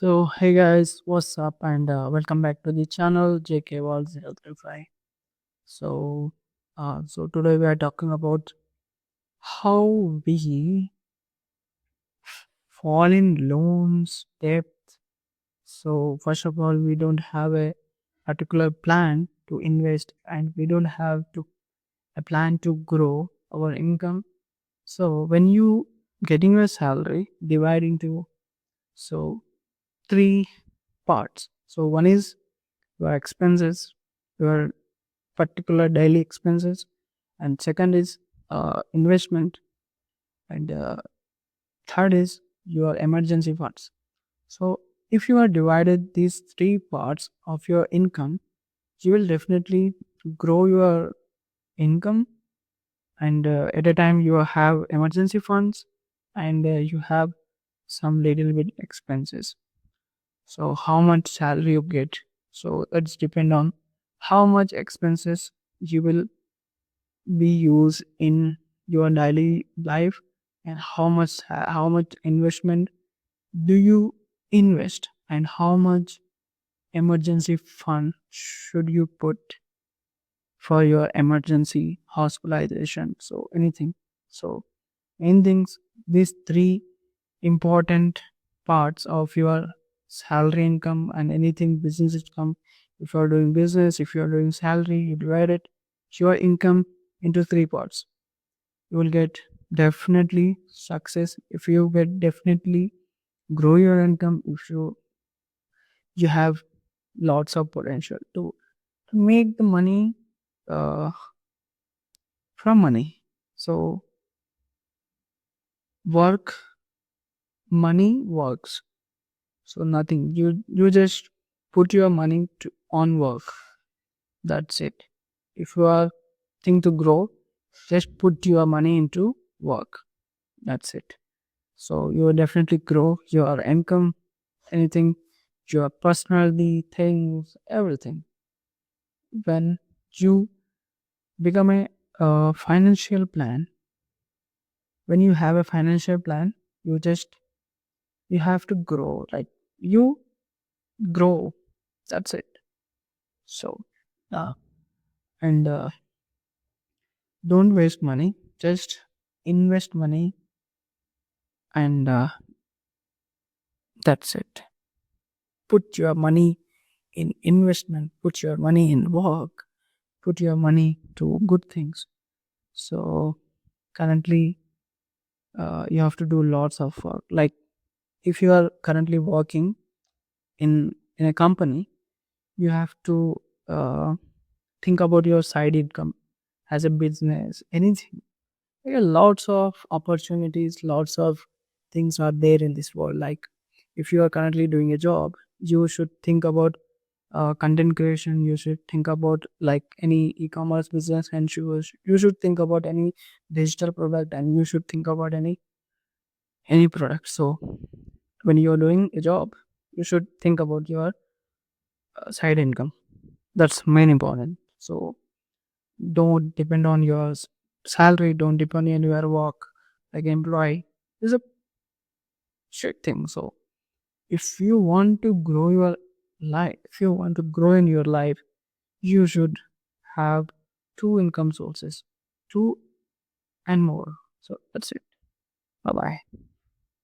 So, hey guys, what's up? And welcome back to the channel JK Walls Health Refi. So, today we are talking about how we fall in loans, debt. So, first of all, we don't have a particular plan to invest, and we don't have to a plan to grow our income. So, when you getting your salary, divide into so three parts. So, one is your expenses, your particular daily expenses, and second is investment, and third is your emergency funds. So if you are divided these three parts of your income, you will definitely grow your income, and at a time you have emergency funds, and you have some little bit expenses. So how much salary you get, so it's depend on how much expenses you will be used in your daily life, and how much investment do you invest, and how much emergency fund should you put for your emergency hospitalization, so anything. So main things, these three important parts of your salary income and anything business income. If you are doing business, if you are doing salary, you divide it your income into three parts. You will get definitely success if you get definitely grow your income, if you have lots of potential to make the money uh, from money. So work, money works. So nothing, you just put your money on work. That's it. If you are think to grow, just put your money into work. That's it. So you will definitely grow your income, anything, your personality, things, everything. When you become a financial plan, when you have a financial plan, you have to grow. Like you grow. That's it. So, uh, and don't waste money. Just invest money, and that's it. Put your money in investment. Put your money in work. Put your money to good things. So currently, you have to do lots of work. Like if you are currently working in a company, you have to think about your side income as a business, anything. There are lots of opportunities, lots of things are there in this world. Like if you are currently doing a job, you should think about content creation. You should think about like any e-commerce business, and you should think about any digital product, and you should think about any product. So when you're doing a job, you should think about your side income. That's main important. So don't depend on your salary, don't depend on your work like employee. Is a shit thing. So if you want to grow your life, if you want to grow in your life, you should have two income sources, two and more. So that's it. Bye bye.